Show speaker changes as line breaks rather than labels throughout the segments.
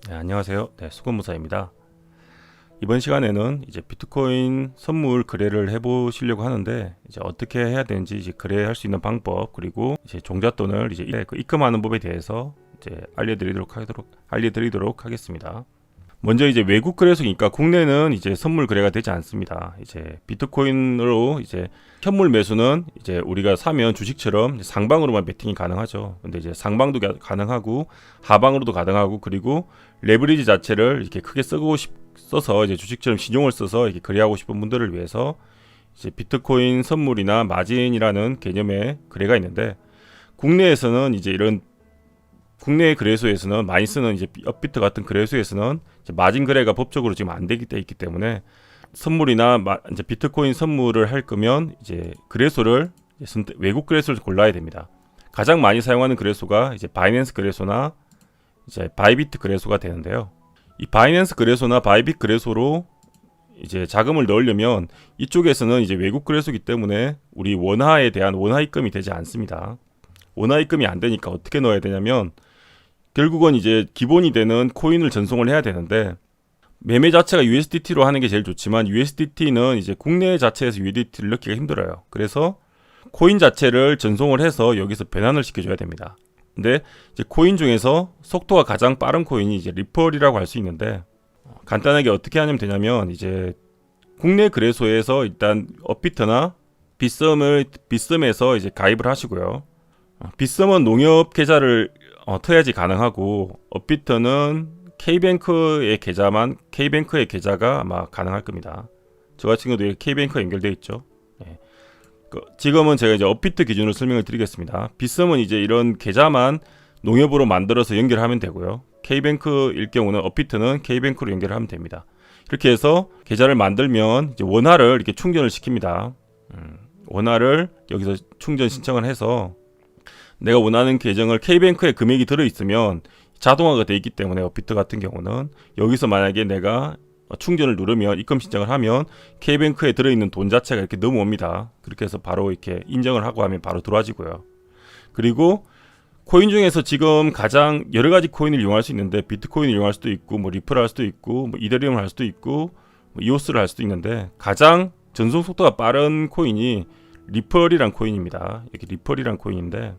네, 안녕하세요. 네, 수건무사입니다. 이번 시간에는 이제 비트코인 선물 거래를 해보시려고 하는데 이제 어떻게 해야 되는지 이제 거래할 수 있는 방법 그리고 이제 종잣돈을 이제 입금하는 법에 대해서 이제 알려드리도록 하겠습니다. 먼저 이제 외국 거래소니까 국내는 이제 선물 거래가 되지 않습니다. 이제 비트코인으로 이제 현물 매수는 이제 우리가 사면 주식처럼 상방으로만 베팅이 가능하죠. 근데 이제 상방도 가능하고 하방으로도 가능하고 그리고 레버리지 자체를 이렇게 크게 써서 이제 주식처럼 신용을 써서 이렇게 거래하고 싶은 분들을 위해서 이제 비트코인 선물이나 마진이라는 개념의 거래가 있는데 국내에서는 이제 이런 국내 거래소에서는 많이 쓰는 이제 업비트 같은 거래소에서는 이제 마진 거래가 법적으로 지금 안 되기 때문에 선물이나 이제 비트코인 선물을 할 거면 이제 거래소를 외국 거래소를 골라야 됩니다. 가장 많이 사용하는 거래소가 이제 바이낸스 거래소나 이제 바이비트 거래소가 되는데요. 이 바이낸스 거래소나 바이비트 거래소로 이제 자금을 넣으려면 이쪽에서는 이제 외국 거래소이기 때문에 우리 원화에 대한 원화 입금이 되지 않습니다. 원화 입금이 안 되니까 어떻게 넣어야 되냐면 결국은 이제 기본이 되는 코인을 전송을 해야 되는데 매매 자체가 USDT로 하는 게 제일 좋지만 USDT는 이제 국내 자체에서 USDT를 넣기가 힘들어요. 그래서 코인 자체를 전송을 해서 여기서 변환을 시켜줘야 됩니다. 근데 이제 코인 중에서 속도가 가장 빠른 코인이 이제 리펄이라고 할 수 있는데 간단하게 어떻게 하면 되냐면 이제 국내 거래소에서 일단 업비트나 빗썸에서 이제 가입을 하시고요. 빗썸은 농협 계좌를 터야지 가능하고 업비트는 K뱅크의 계좌가 아마 가능할 겁니다. 저 같은 경우도 K뱅크가 연결되어 있죠. 네. 지금은 제가 이제 업비트 기준으로 설명을 드리겠습니다. 빗썸은 이제 이런 계좌만 농협으로 만들어서 연결하면 되고요. K뱅크일 경우는 업비트는 K뱅크로 연결하면 됩니다. 이렇게 해서 계좌를 만들면 이제 원화를 이렇게 충전을 시킵니다. 원화를 여기서 충전 신청을 해서 내가 원하는 계정을 K뱅크에 금액이 들어있으면 자동화가 되어 있기 때문에 업비트 같은 경우는 여기서 만약에 내가 충전을 누르면 입금 신청을 하면 K뱅크에 들어있는 돈 자체가 이렇게 넘어옵니다. 그렇게 해서 바로 이렇게 인정을 하고 하면 바로 들어와지고요. 그리고 코인 중에서 지금 가장 여러 가지 코인을 이용할 수 있는데 비트코인을 이용할 수도 있고 뭐 리플을 할 수도 있고 뭐 이더리움을 할 수도 있고 뭐 이오스를 할 수도 있는데 가장 전송 속도가 빠른 코인이 리펄이란 코인입니다. 이렇게 리펄이란 코인인데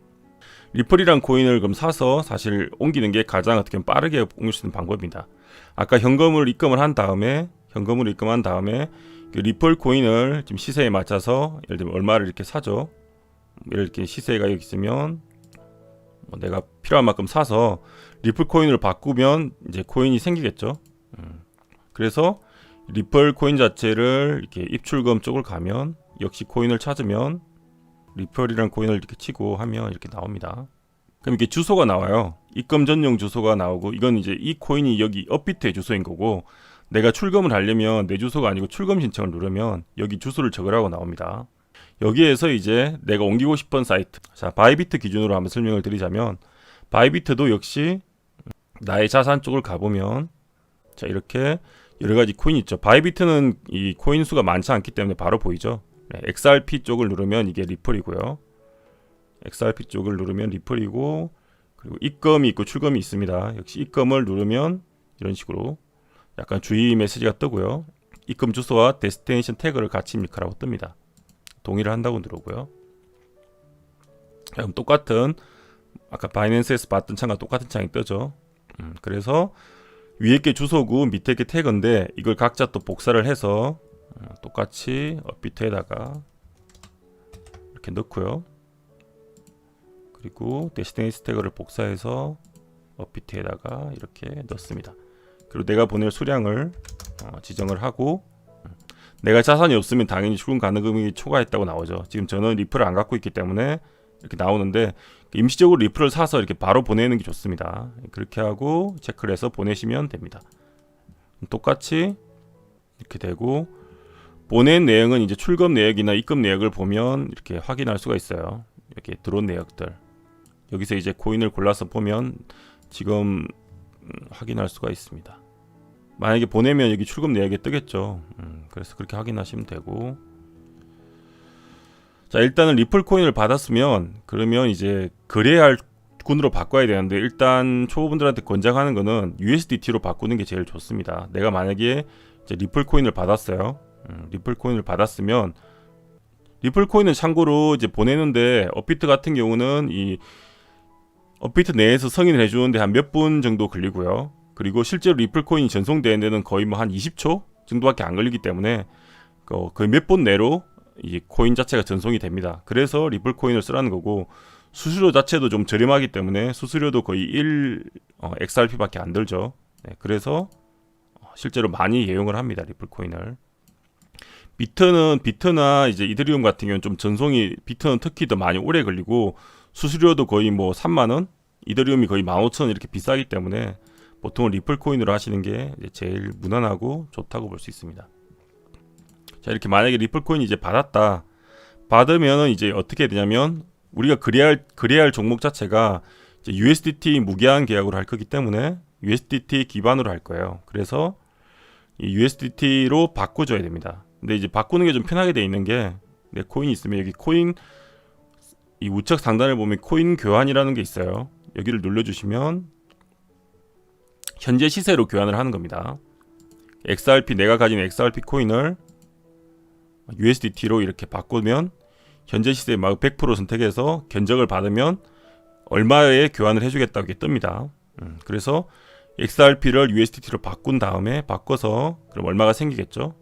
리플이란 코인을 그럼 사서 사실 옮기는 게 가장 어떻게 보면 빠르게 옮길 수 있는 방법입니다. 아까 현금을 입금한 다음에 그 리플 코인을 지금 시세에 맞춰서 예를 들면 얼마를 이렇게 사죠. 이렇게 시세가 여기 있으면 내가 필요한 만큼 사서 리플 코인을 바꾸면 이제 코인이 생기겠죠. 그래서 리플 코인 자체를 이렇게 입출금 쪽을 가면 역시 코인을 찾으면 리플이라는 코인을 이렇게 치고 하면 이렇게 나옵니다. 그럼 이렇게 주소가 나와요. 입금 전용 주소가 나오고 이건 이제 이 코인이 여기 업비트의 주소인 거고 내가 출금을 하려면 내 주소가 아니고 출금 신청을 누르면 여기 주소를 적으라고 나옵니다. 여기에서 이제 내가 옮기고 싶은 사이트, 자 바이비트 기준으로 한번 설명을 드리자면 바이비트도 역시 나의 자산 쪽을 가보면 자 이렇게 여러 가지 코인이 있죠. 바이비트는 이 코인 수가 많지 않기 때문에 바로 보이죠. 네, XRP 쪽을 누르면 이게 리플이고요. XRP 쪽을 누르면 리플이고 그리고 입금이 있고 출금이 있습니다. 역시 입금을 누르면 이런 식으로 약간 주의 메시지가 뜨고요. 입금 주소와 데스티네이션 태그를 같이 입력하라고 뜹니다. 동의를 한다고 누르고요. 그럼 똑같은 아까 바이낸스에서 봤던 창과 똑같은 창이 뜨죠. 그래서 위에 게 주소고 밑에 게 태그인데 이걸 각자 또 복사를 해서 똑같이 업비트에다가 이렇게 넣고요. 그리고 데스티네이션 태그를 복사해서 업비트에다가 이렇게 넣습니다. 그리고 내가 보낼 수량을 지정을 하고 내가 자산이 없으면 당연히 출금 가능 금액이 초과했다고 나오죠. 지금 저는 리플을 안 갖고 있기 때문에 이렇게 나오는데 임시적으로 리플을 사서 이렇게 바로 보내는 게 좋습니다. 그렇게 하고 체크를 해서 보내시면 됩니다. 똑같이 이렇게 되고 보낸 내용은 이제 출금 내역이나 입금 내역을 보면 이렇게 확인할 수가 있어요. 이렇게 들어온 내역들 여기서 이제 코인을 골라서 보면 지금 확인할 수가 있습니다. 만약에 보내면 여기 출금 내역에 뜨겠죠. 그래서 그렇게 확인하시면 되고 자 일단은 리플 코인을 받았으면 그러면 이제 거래할 군으로 바꿔야 되는데 일단 초보분들한테 권장하는 거는 USDT로 바꾸는 게 제일 좋습니다. 내가 만약에 이제 리플 코인을 받았어요. 리플 코인을 받았으면 리플 코인은 참고로 이제 보내는데 업비트 같은 경우는 이 업비트 내에서 승인을 해주는데 한 몇 분 정도 걸리고요. 그리고 실제로 리플 코인이 전송되는 데는 거의 뭐 한 20초 정도밖에 안 걸리기 때문에 거의 몇 분 내로 이 코인 자체가 전송이 됩니다. 그래서 리플 코인을 쓰라는 거고, 수수료 자체도 좀 저렴하기 때문에 수수료도 거의 XRP밖에 안 들죠. 네, 그래서 실제로 많이 이용을 합니다, 리플 코인을. 비트나 이제 이더리움 같은 경우는 좀 전송이, 비트는 특히 더 많이 오래 걸리고 수수료도 거의 뭐 3만 원, 이더리움이 거의 15,000원 이렇게 비싸기 때문에 보통은 리플 코인으로 하시는 게 이제 제일 무난하고 좋다고 볼 수 있습니다. 자, 이렇게 만약에 리플 코인이 이제 받으면은 이제 어떻게 되냐면 우리가 거래할 종목 자체가 이제 USDT 무제한 계약으로 할 거기 때문에 USDT 기반으로 할 거예요. 그래서 이 USDT로 바꿔줘야 됩니다. 근데 이제 바꾸는 게 좀 편하게 돼 있는 게, 내 코인이 있으면 여기 코인 이 우측 상단을 보면 코인 교환이라는 게 있어요. 여기를 눌러주시면 현재 시세로 교환을 하는 겁니다. XRP, 내가 가진 XRP 코인을 USDT로 이렇게 바꾸면 현재 시세 막 100% 선택해서 견적을 받으면 얼마에 교환을 해주겠다고 이게 뜹니다. 그래서 XRP를 USDT로 바꿔서 그럼 얼마가 생기겠죠.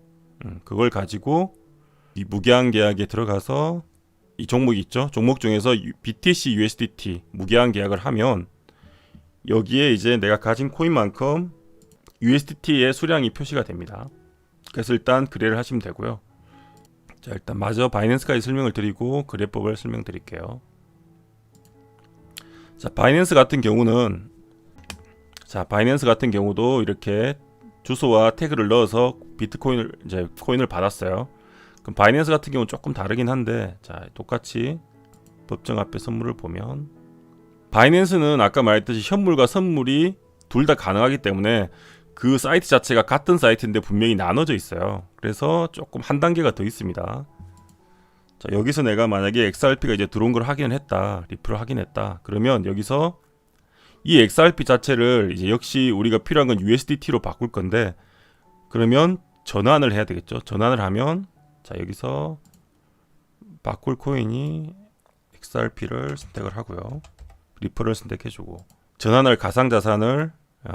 그걸 가지고 이 무제한 계약에 들어가서 이 종목이 있죠. 종목 중에서 BTC USDT 무제한 계약을 하면 여기에 이제 내가 가진 코인만큼 USDT의 수량이 표시가 됩니다. 그래서 일단 거래를 하시면 되고요. 자, 일단 마저 바이낸스까지 설명을 드리고 거래법을 설명드릴게요. 자, 바이낸스 같은 경우도 이렇게 주소와 태그를 넣어서 비트코인을 이제 코인을 받았어요. 그럼 바이낸스 같은 경우는 조금 다르긴 한데, 자, 똑같이 법정 앞에 선물을 보면 바이낸스는 아까 말했듯이 현물과 선물이 둘 다 가능하기 때문에 그 사이트 자체가 같은 사이트인데 분명히 나눠져 있어요. 그래서 조금 한 단계가 더 있습니다. 자, 여기서 내가 만약에 XRP가 이제 들어온 걸 확인했다, 리플을 확인했다, 그러면 여기서 이 XRP 자체를 이제 역시 우리가 필요한 건 USDT로 바꿀 건데, 그러면 전환을 해야 되겠죠. 전환을 하면, 자, 여기서 바꿀 코인이 XRP를 선택을 하고요. 리플을 선택해주고, 전환할 가상자산을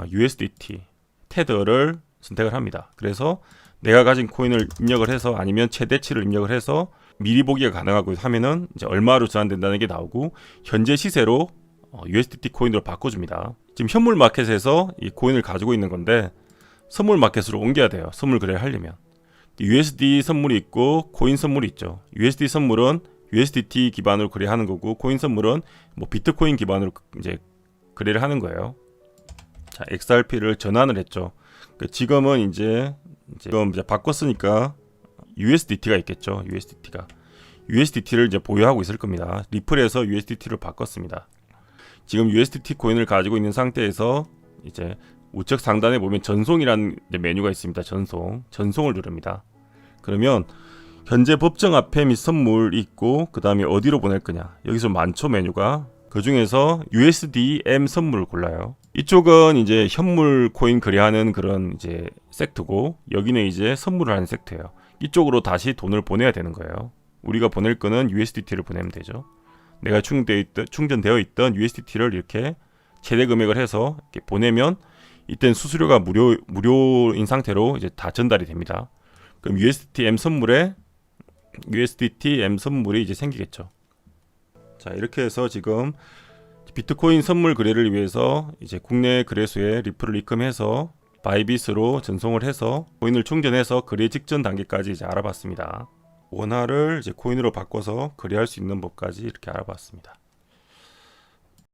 USDT, 테더를 선택을 합니다. 그래서 내가 가진 코인을 입력을 해서, 아니면 최대치를 입력을 해서 미리 보기가 가능하고 하면은 이제 얼마로 전환된다는 게 나오고, 현재 시세로 USDT 코인으로 바꿔줍니다. 지금 현물 마켓에서 이 코인을 가지고 있는 건데 선물 마켓으로 옮겨야 돼요. 선물 거래를 하려면. USD 선물이 있고 코인 선물이 있죠. USD 선물은 USDT 기반으로 거래하는 거고, 코인 선물은 뭐 비트코인 기반으로 이제 거래를 하는 거예요. 자, XRP를 전환을 했죠. 지금은 이제 바꿨으니까 USDT가 있겠죠. USDT를 이제 보유하고 있을 겁니다. 리플에서 USDT로 바꿨습니다. 지금 USDT 코인을 가지고 있는 상태에서 이제 우측 상단에 보면 전송이라는 메뉴가 있습니다. 전송을 누릅니다. 그러면 현재 법정 앞에 및 선물이 있고, 그 다음에 어디로 보낼 거냐, 여기서 많죠 메뉴가. 그 중에서 USDM 선물을 골라요. 이쪽은 이제 현물 코인 거래하는 그런 이제 섹터고, 여기는 이제 선물을 하는 섹터예요. 이쪽으로 다시 돈을 보내야 되는 거예요. 우리가 보낼 거는 USDT를 보내면 되죠. 내가 충전되어 있던 USDT를 이렇게 최대 금액을 해서 이렇게 보내면 이때는 수수료가 무료인 상태로 이제 다 전달이 됩니다. 그럼 USDT M 선물이 이제 생기겠죠. 자, 이렇게 해서 지금 비트코인 선물 거래를 위해서 이제 국내 거래소에 리플을 입금해서 바이빗으로 전송을 해서 코인을 충전해서 거래 직전 단계까지 이제 알아봤습니다. 원화를 이제 코인으로 바꿔서 거래할 수 있는 법까지 이렇게 알아봤습니다.